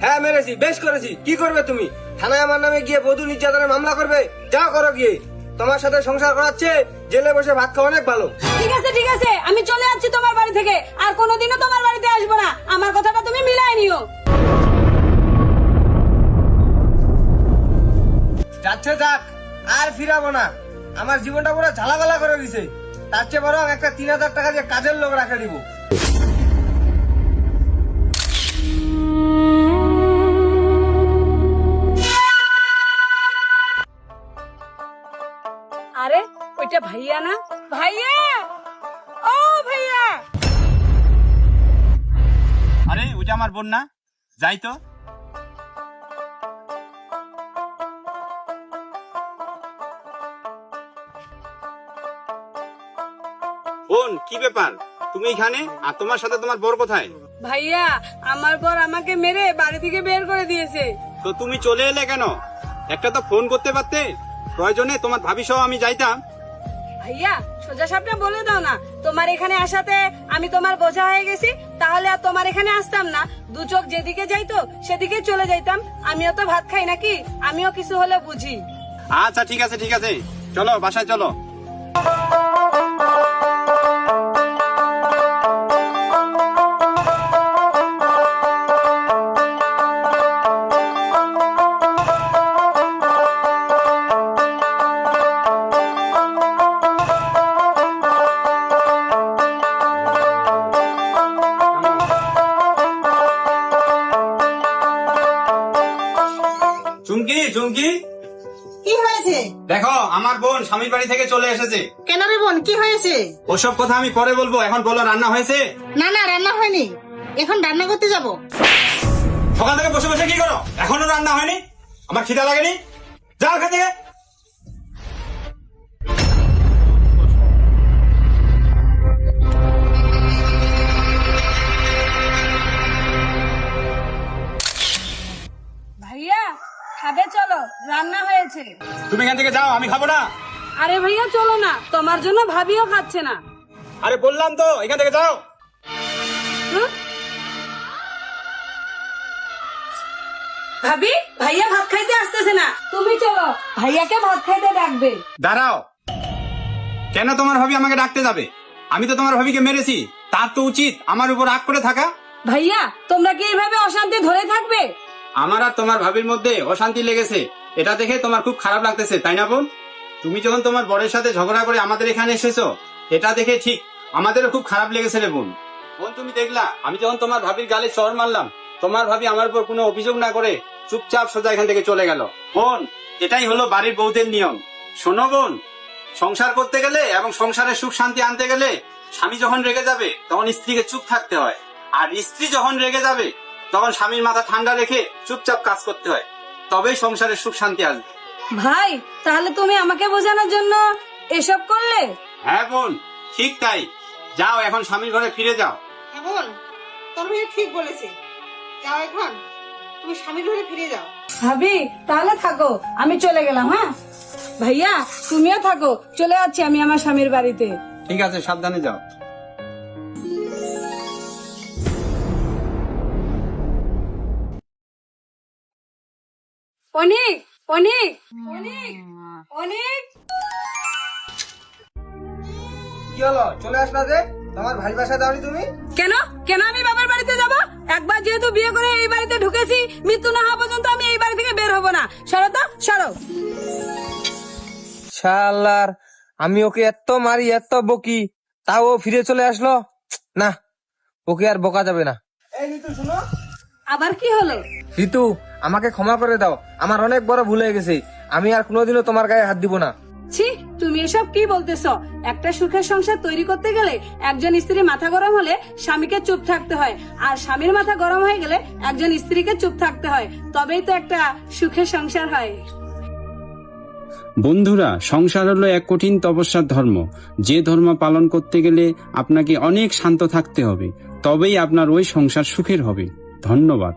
হ্যাঁ মেরেছি, বেশ করেছি। কি করবে তুমি? থানায় আমার নামে গিয়ে বধূ নির্যাতনের মামলা করবে? যা করো গিয়ে। তোমার সাথে সংসার করাচ্ছে জেলে বসে ভাত খাওয়া অনেক ভালো। ঠিক আছে, আমি চলে যাচ্ছি তোমার বাড়ি থেকে, আর কোনোদিনও তোমার বাড়িতে আসবো না। আমার কথাটা তুমি মিলাই নিও। যাচ্ছে যাক, আর ফিরাবো না। আমার জীবনটা পুরো ঝালাগালা করে দিছে। তার চেয়ে বরং একটা 3000 টাকা দিয়ে কাজের লোক রাখা দিব। আরে ওইটা ভাইয়া না? ভাইয়া, ও ভাইয়া। আরে ওইটা আমার বোন না? যাই তো। বোন, কি ব্যাপার? তুমি এখানে, আর তোমার সাথে তোমার বর কোথায়? ভাইয়া, আমার বর আমাকে মেরে বাড়ি থেকে বের করে দিয়েছে। তো তুমি চলে এলে কেন? একটা তো ফোন করতে পারতে। প্রয়োজনে তোমার ভাবি সহ আমি যাইতাম। ভাইয়া, সোজা সাপটা বলে দাও না, তোমার এখানে আসাতে আমি তোমার বোঝা হয়ে গেছি। তাহলে আর তোমার এখানে আসতাম না। দু চোখ যেদিকে যাইতো সেদিকে চলে যাইতাম। আমিও তো ভাত খাই নাকি, আমিও কিছু হলে বুঝি। আচ্ছা ঠিক আছে, চলো বাসায় চলো। চুমকি, চুমকি, কি হয়েছে? দেখো আমার বোন স্বামীর বাড়ি থেকে চলে এসেছে। কেন রে বোন, কি হয়েছে? ওসব কথা আমি পরে বলবো, এখন বলো রান্না হয়েছে? না না, রান্না হয়নি। এখন রান্না করতে যাব। সকাল থেকে বসে বসে কি করো? এখনো রান্না হয়নি? আমার খিদা লাগেনি? যাও এখান থেকে। ভাইয়া, খাবে চলো, রান্না হয়েছে। তুমি এখান থেকে যাও, আমি খাবো না। আরে ভাইয়া চলো না, তোমার জন্য ভাবিও খাচ্ছে না। আরে বললাম তো এখান থেকে যাও। হুম? ভাবি, ভাইয়া ভাত খাইতে আসতেছে না, তুমি চলো, ভাইয়াকে ভাত খাইতে ডাকবে। দাঁড়াও, কেন তোমার ভাবি আমাকে ডাকতে যাবে? আমি তো তোমার ভাবিকে মেরেছি, তার তো উচিত আমার উপর রাগ করে থাকা। ভাইয়া, তোমরা কি এইভাবে অশান্তি ধরে থাকবে? আমার আর তোমার ভাবির মধ্যে অশান্তি লেগেছে, এটা দেখে তোমার খুব খারাপ লাগতেছে, তাই না বোন? তুমি যখন তোমার বরের সাথে ঝগড়া করে আমাদের এখানে এসেছো, এটা দেখে ঠিক আমাদেরও খুব খারাপ লেগেছে রে বোন। বোন, তুমি দেখলা আমি যখন তোমার ভাবির গালে চড় মারলাম, তোমার ভাবি আমার উপর কোনো অভিযোগ না করে চুপচাপ সোজা এখান থেকে চলে গেল। বোন, এটাই হলো বাড়ির বউদের নিয়ম। শোনো বোন, সংসার করতে গেলে এবং সংসারের সুখ শান্তি আনতে গেলে স্বামী যখন রেগে যাবে তখন স্ত্রীকে চুপ থাকতে হয়, আর স্ত্রী যখন রেগে যাবে তখন স্বামীর মাথা ঠান্ডা রেখে চুপচাপ কাজ করতে হয়, তবেই সংসারের সুখ শান্তি আসবে। ভাই, তাহলে তুমি আমাকে বোঝানোর জন্য এসব করলে? হ্যাঁ বোন, ঠিক তাই। যাও এখন স্বামীর ঘরে ফিরে যাও। হ্যাঁ বোন, তোর মেয়ে ঠিক বলেছে। যাও এখন, তুমি স্বামীর ঘরে ফিরে যাও। ভাবি, তাহলে থাকো, আমি চলে গেলাম। হ্যাঁ ভাইয়া, তুমিও থাকো, চলে যাচ্ছি আমি আমার স্বামীর বাড়িতে। ঠিক আছে, সাবধানে যাও। অনেক অনেক অনেক অনেক। কি হলো, চলে আসলা যে? তোমার ভাই বাসা যাওনি তুমি? কেন কেন আমি বাবার বাড়িতে যাব? একবার যেহেতু বিয়ে করে এই বাড়িতে ঢুকেছি, মৃত্যু না হওয়া পর্যন্ত আমি এই বাড়ি থেকে বের হব না। সরো তো, সরো। শালার, আমি ওকে এত মারি এত বকি, তাও ও ফিরে চলে আসলো। না, ওকে আর বকা যাবে না। এই ঋতু শুনো। আবার কি হলো? ঋতু, আমাকে ক্ষমা করে দাও, আমার অনেক বড় ভুল হয়ে গেছে। আমি আর কোনোদিনও তোমার গায়ে হাত দিব না। ছি, তুমি এসব কি বলতেছো? একটা সুখের সংসার তৈরি করতে গেলে একজন স্ত্রীর মাথা গরম হলে স্বামীকে চুপ থাকতে হয়, আর স্বামীর মাথা গরম হয়ে গেলে একজন স্ত্রীকে চুপ থাকতে হয়, তবেই তো একটা সুখের সংসার হয়। বন্ধুরা, সংসার হলো এক কঠিন তপস্যার ধর্ম। যে ধর্ম পালন করতে গেলে আপনাকে অনেক শান্ত থাকতে হবে, তবেই আপনার ওই সংসার সুখের হবে। ধন্যবাদ।